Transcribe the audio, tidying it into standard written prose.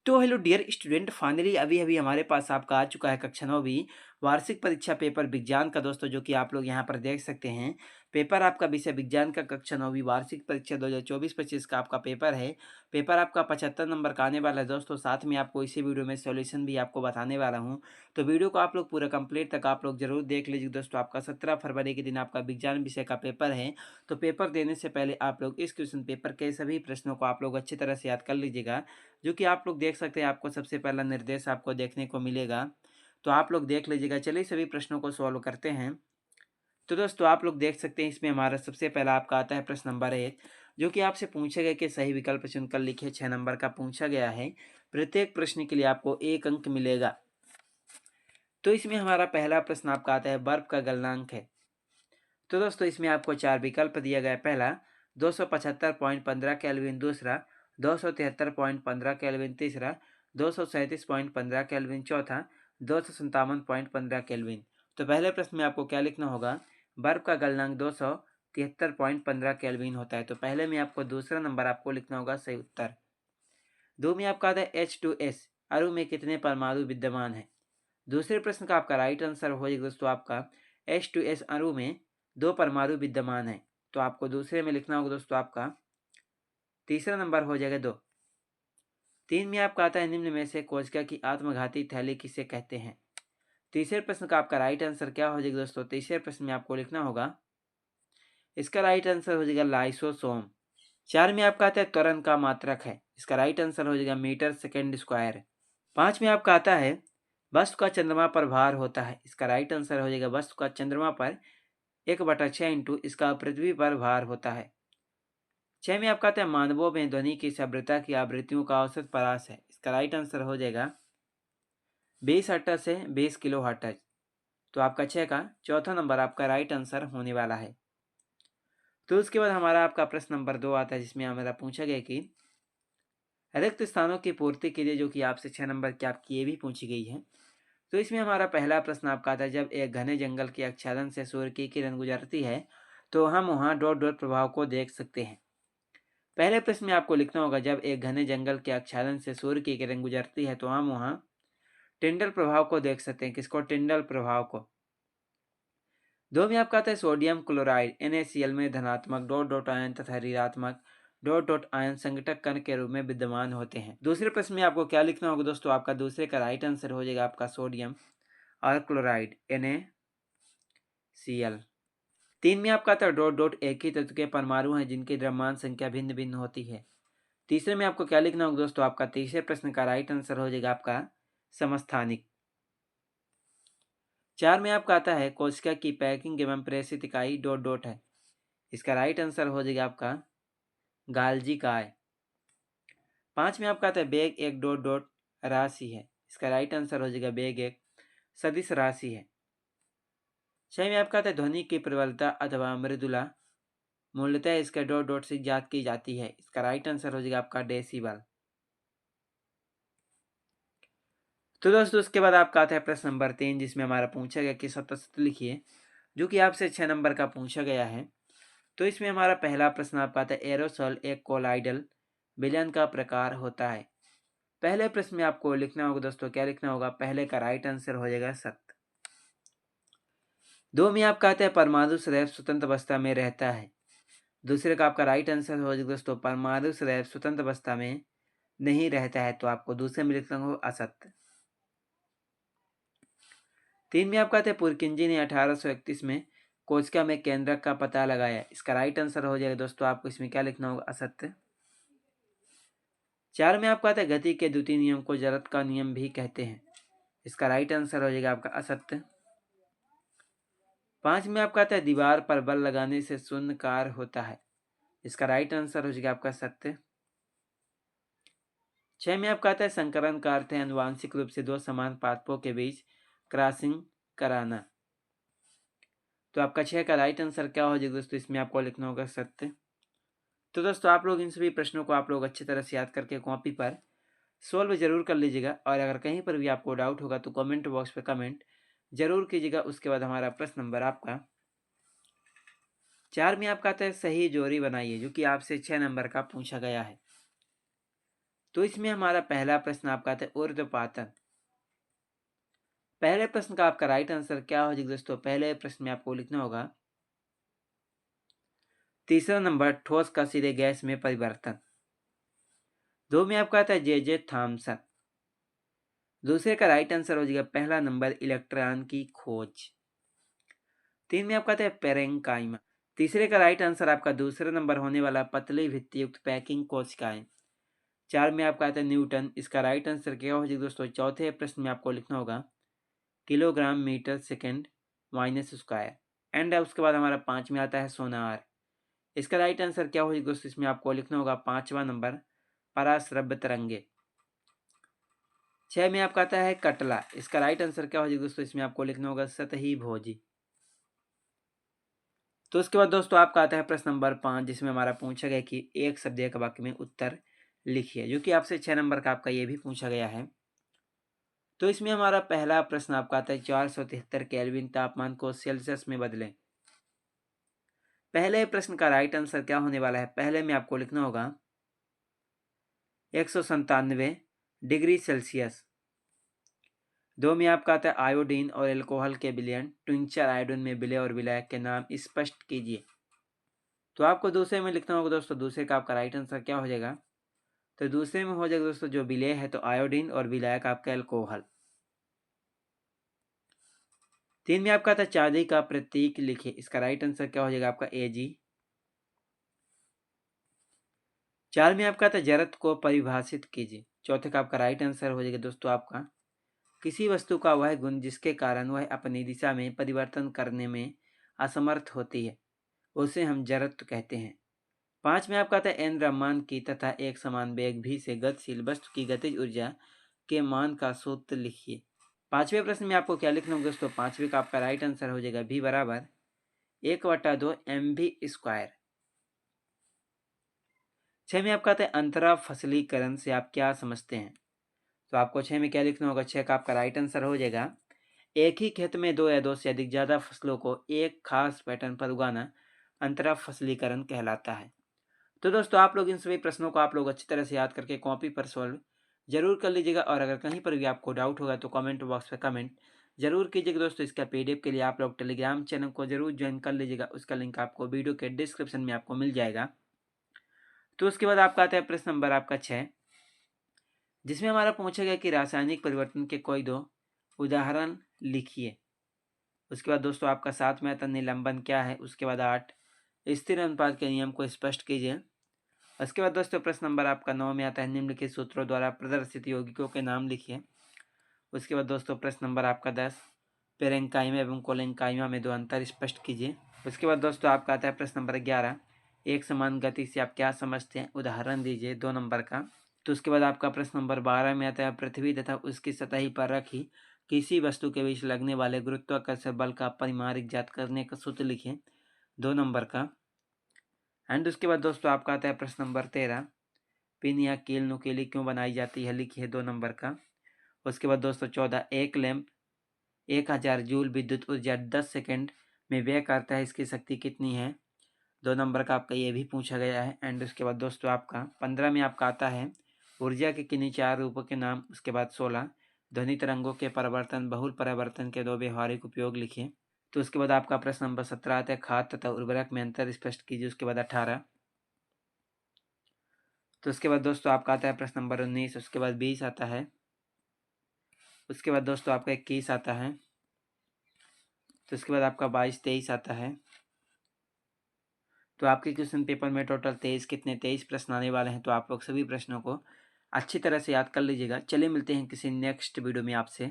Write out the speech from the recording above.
तो hello dear student, finally अभी अभी हमारे पास आपका आ चुका है कक्षा 9वीं वार्षिक परीक्षा पेपर विज्ञान का दोस्तों, जो कि आप लोग यहाँ पर देख सकते हैं। पेपर आपका विषय विज्ञान का कक्षा 9वीं वार्षिक परीक्षा 2024-25 का आपका पेपर है। पेपर आपका 75 नंबर का आने वाला है दोस्तों। साथ में आपको इसी वीडियो में सॉल्यूशन भी आपको बताने वाला हूँ। तो वीडियो को आप लोग पूरा कंप्लीट तक आप लोग जरूर देख लीजिए दोस्तों। आपका 17 फरवरी के दिन आपका विज्ञान विषय का पेपर है। तो पेपर देने से पहले आप लोग इस क्वेश्चन पेपर के सभी प्रश्नों को आप लोग अच्छी तरह से याद कर लीजिएगा, जो कि आप लोग देख सकते हैं। आपको सबसे पहला निर्देश आपको देखने को मिलेगा, तो आप लोग देख लीजिएगा। चलिए सभी प्रश्नों को सॉल्व करते हैं। तो दोस्तों आप लोग देख सकते हैं, इसमें हमारा सबसे पहला आपका आता है प्रश्न नंबर 1, जो कि आपसे पूछा गया कि सही विकल्प चुनकर लिखिए। 6 नंबर का पूछा गया है। प्रत्येक प्रश्न के लिए आपको 1 अंक मिलेगा। तो इसमें हमारा पहला प्रश्न आपका आता है, बर्फ का गलनांक है। तो दोस्तों इसमें आपको 4 विकल्प दिया गया है। पहला 275.15 केल्विन, दूसरा 273.15 केल्विन, तीसरा 237.15 केल्विन, चौथा 257.15 केल्विन। तो पहले प्रश्न में आपको क्या लिखना होगा, बर्फ का गलनांक 273.15 केल्विन होता है। तो पहले में आपको दूसरा नंबर आपको लिखना होगा सही उत्तर। दो में आपका आता है H2S, अणु में कितने परमाणु विद्यमान है। दूसरे प्रश्न का आपका राइट आंसर हो जाएगा दोस्तों, आपका H2S अणु में 2 परमाणु विद्यमान है। तो आपको दूसरे में लिखना होगा दोस्तों, आपका तीसरा नंबर हो जाएगा 2। 3 में आपका आता है, निम्न में से कोशिका की आत्मघाती थैली किसे कहते हैं। तीसरे प्रश्न का आपका राइट आंसर क्या हो जाएगा दोस्तों, तीसरे प्रश्न में आपको लिखना होगा, इसका राइट आंसर हो जाएगा लाइसोसोम। 4 में आपका आता है, त्वरण का मात्रक है। इसका राइट आंसर हो जाएगा मीटर सेकेंड स्क्वायर। 5 में आपका आता है, वस्तु का चंद्रमा पर भार होता है। इसका राइट आंसर हो जाएगा, वस्तु का चंद्रमा पर 1/6 इंटू इसका पृथ्वी पर भार होता है। 6 में आपका आता है, मानवों में ध्वनि की सभ्यता की आवृत्तियों का औसत परास है। इसका राइट आंसर हो जाएगा 20 हर्ट्ज से 20 किलो हर्ट्ज। तो आपका 6 का चौथा नंबर आपका राइट आंसर होने वाला है। तो उसके बाद हमारा आपका प्रश्न नंबर 2 आता है, जिसमें हमारा पूछा गया कि रिक्त स्थानों की पूर्ति के लिए, जो कि आपसे 6 नंबर की आपकी ये भी पूछी गई है। तो इसमें हमारा पहला प्रश्न आपका आता है, जब एक घने जंगल के आच्छादन से सूर्य की किरण गुजरती है तो हम वहां डॉट डॉट प्रभाव को देख सकते हैं। पहले प्रश्न में आपको लिखना होगा, जब एक घने जंगल के आच्छादन से सूर्य की किरण गुजरती है तो हम वहां टिंडल प्रभाव को देख सकते हैं। किसको, टिंडल प्रभाव को। 2 में आपका आता है, सोडियम क्लोराइड NaCl में धनात्मक डॉट डॉट आयन तथा ऋणात्मक डॉट डॉट आयन संघटक कण के रूप में विद्यमान होते हैं। दूसरे प्रश्न में आपको क्या लिखना होगा दोस्तों, आपका दूसरे का राइट आंसर हो जाएगा आपका सोडियम और क्लोराइड NaCl। 3 में आपका आता है, डॉट डॉट एक ही तत्व के परमाणु हैं जिनकी द्रव्यमान संख्या भिन्न भिन्न होती है। तीसरे में आपको क्या लिखना होगा दोस्तों, आपका तीसरे प्रश्न का राइट आंसर हो जाएगा आपका समस्थानिक। 4 में आपका आता है, कोशिका की पैकिंग एवं प्रेषित इकाई डॉट डॉट है। इसका राइट आंसर हो जाएगा आपका गाल्जी काय। 5 में आपका आता है, बेग एक डॉट डॉट राशि है। इसका राइट आंसर हो जाएगा बेग एक सदिश राशि है। 6 में आपका आता है, ध्वनि की प्रबलता अथवा मृदुला मूलतः इसके डॉट डॉट से ज्ञात की जाती है। इसका राइट आंसर हो जाएगा आपका डेसिबल। तो दोस्तों उसके बाद आपका आता है प्रश्न नंबर 3, जिसमें हमारा पूछा गया कि सतत लिखिए, जो कि आपसे 6 नंबर का पूछा गया है। तो इसमें हमारा पहला प्रश्न आपका आता है, एरोसोल एक कोलाइडल विलयन का प्रकार होता है। पहले प्रश्न में आपको लिखना होगा दोस्तों, क्या लिखना होगा, पहले का राइट आंसर हो जाएगा सत्य। 2 में आपका आता है, परमाणु सदैव स्वतंत्र अवस्था में रहता है। दूसरे का आपका राइट आंसर हो जाएगा दोस्तों, परमाणु सदैव स्वतंत्र अवस्था में नहीं रहता है। तो आपको दूसरे में लिखना होगा असत्य। 3 में आपका आता है, पुरकिंजी ने 1831 में कोशिका में केंद्रक का पता लगाया। इसका राइट आंसर हो जाएगा दोस्तों, आपको इसमें क्या लिखना होगा, असत्य। 4 में आपका आता है, गति के द्वितीय नियम को जरत का नियम भी कहते हैं। इसका राइट आंसर हो जाएगा आपका असत्य। 5 में आपका आता है, दीवार पर बल लगाने से शून्यकार होता है। इसका राइट आंसर हो जाएगा आपका सत्य। 6 में आपका आता है, संकरण का अर्थ है आनुवांशिक रूप से दो समान पादपों के बीच क्रॉसिंग कराना। तो आपका 6 का राइट आंसर क्या हो जाएगा दोस्तों, इसमें आपको लिखना होगा सत्य। तो दोस्तों आप लोग इन सभी प्रश्नों को आप लोग अच्छी तरह से याद करके कॉपी पर सॉल्व जरूर कर लीजिएगा, और अगर कहीं पर भी आपको डाउट होगा तो कमेंट बॉक्स पे कमेंट जरूर कीजिएगा। उसके बाद हमारा प्रश्न नंबर आपका 4 में आपका आता है, सही जोड़ी बनाइए, जो कि आपसे 6 नंबर का पूछा गया है। तो इसमें हमारा पहला प्रश्न आपका आता है ऊर्ध्वपातन। पहले प्रश्न का आपका राइट आंसर क्या हो जाएगा दोस्तों? पहले प्रश्न में आपको लिखना होगा तीसरा नंबर ठोस का सीधे गैस में परिवर्तन। 2 में आपका आता है जे थॉमसन। दूसरे का राइट आंसर हो जाएगा पहला नंबर इलेक्ट्रॉन की खोज। 3 में आपका आता है पेरेंकाइमा। तीसरे का राइट आंसर आपका दूसरा नंबर होने वाला पतली भित्ति युक्त पैकिंग कोशिकाएं। 4 में आपका आता है न्यूटन। इसका राइट आंसर क्या हो जाएगा दोस्तों? चौथे प्रश्न में आपको लिखना होगा kilogram metre second minus square. And उसके बाद हमारा 5 में आता है सोनार। इसका राइट आंसर क्या हो जाएगा दोस्तों? इसमें आपको लिखना होगा 5वां नंबर पराश्रव्य तरंगे। 6 में आपका आता है कटला। इसका राइट आंसर क्या हो जाएगा दोस्तों? इसमें आपको लिखना होगा सतही भोजी। तो उसके बाद दोस्तों आपका आता है प्रश्न नंबर 5, जिसमें हमारा पूछा गया कि एक शब्द एक वाक्य में उत्तर लिखिए, जो कि आपसे 6 नंबर का आपका ये भी पूछा गया है। तो इसमें हमारा पहला प्रश्न आपका आता है 473 केल्विन तापमान को सेल्सियस में बदलें। पहले प्रश्न का राइट आंसर क्या होने वाला है? पहले में आपको लिखना होगा 197 डिग्री सेल्सियस। 2 में आपका आता है आयोडीन और एल्कोहल के विलयन ट्विंचर आयोडीन में विलय और विलायक के नाम स्पष्ट कीजिए। तो आपको दूसरे में लिखना होगा दोस्तों, दूसरे का आपका राइट आंसर क्या हो जाएगा? तो दूसरे में हो जाएगा दोस्तों जो विलय है तो आयोडीन और विलायक आपका एल्कोहल। 3 में आपका था चांदी का प्रतीक लिखिए। इसका राइट आंसर क्या हो जाएगा आपका Ag। 4 में आपका था जरत को परिभाषित कीजिए। चौथे का आपका राइट आंसर हो जाएगा दोस्तों आपका किसी वस्तु का वह गुण जिसके कारण वह अपनी दिशा में परिवर्तन करने में असमर्थ होती है उसे हम जरत्व कहते हैं। 5 में आपका था एन ब्रह्मांड की तथा एक समान वेग भी से गतिशील वस्तु की गतिज ऊर्जा के मान का सूत्र लिखिए। 5वें प्रश्न में आपको क्या लिखना होगा दोस्तों? 5वें का आपका राइट आंसर हो जाएगा V बराबर 1/2 mv²। 6 में आपका आता है अंतरा फसलीकरण से आप क्या समझते हैं? तो आपको 6 में क्या लिखना होगा? 6 का आपका राइट आंसर हो जाएगा एक ही खेत में 2 या 2 से अधिक ज़्यादा फसलों को एक खास पैटर्न पर उगाना अंतरा फसलीकरण कहलाता है। तो दोस्तों आप लोग इन सभी प्रश्नों को आप लोग अच्छी तरह से याद करके कॉपी पर सॉल्व जरूर कर लीजिएगा, और अगर कहीं पर भी आपको डाउट होगा तो कमेंट बॉक्स में कमेंट जरूर कीजिएगा। दोस्तों इसका पीडीएफ के लिए आप लोग टेलीग्राम चैनल को जरूर ज्वाइन कर लीजिएगा, उसका लिंक आपको वीडियो के डिस्क्रिप्शन में आपको मिल जाएगा। तो उसके बाद आपका आता है प्रश्न नंबर आपका 6, जिसमें हमारा पूछा गया कि रासायनिक परिवर्तन के कोई 2 उदाहरण लिखिए। उसके बाद दोस्तों आपका 7 में आता है निलंबन क्या है। उसके बाद 8 स्थिर अनुपात के नियम को स्पष्ट कीजिए। उसके बाद दोस्तों प्रश्न नंबर आपका 9 में आता है निम्नलिखित सूत्रों द्वारा प्रदर्शित यौगिकों के नाम लिखिए। उसके बाद दोस्तों प्रश्न नंबर आपका 10 पेरेंकाइमा एवं कोलेंकाइमा में 2 अंतर स्पष्ट कीजिए। उसके बाद दोस्तों आपका आता है प्रश्न नंबर 11 एक समान गति से आप क्या समझते हैं? उदाहरण दीजिए 2 नंबर का। तो उसके बाद आपका प्रश्न नंबर 12 में आता है पृथ्वी तथा उसकी सतह पर रखी किसी वस्तु के बीच लगने वाले गुरुत्वाकर्षण बल का परिमाण ज्ञात करने का सूत्र लिखिए, 2 नंबर का। एंड उसके बाद दोस्तों आपका आता है प्रश्न नंबर 13 पिन या कील नुकीली क्यों बनाई जाती है, लिखिए, 2 नंबर का। उसके बाद दोस्तों 14 एक लैंप 1000 जूल विद्युत ऊर्जा 10 सेकंड में व्यय करता है, इसकी शक्ति कितनी है, 2 नंबर का आपका ये भी पूछा गया है। एंड उसके बाद दोस्तों आपका 15 में आपका आता है ऊर्जा के किन्हीं 4 रूपों के नाम। उसके बाद 16 ध्वनि तरंगों के परिवर्तन बहुल परिवर्तन के 2 व्यवहारिक उपयोग लिखिए। तो उसके बाद आपका प्रश्न नंबर 17 आता है खाद तथा उर्वरक में अंतर स्पष्ट कीजिए। उसके बाद 18 तो उसके बाद दोस्तों आपका आता है प्रश्न नंबर 19। उसके बाद 20 आता है। उसके बाद दोस्तों आपका 21 आता है। तो उसके बाद आपका 22-23 आता है। तो आपके क्वेश्चन पेपर में टोटल 23 प्रश्न आने वाले हैं। तो आप लोग सभी प्रश्नों को अच्छी तरह से याद कर लीजिएगा। चलिए मिलते हैं किसी नेक्स्ट वीडियो में आपसे।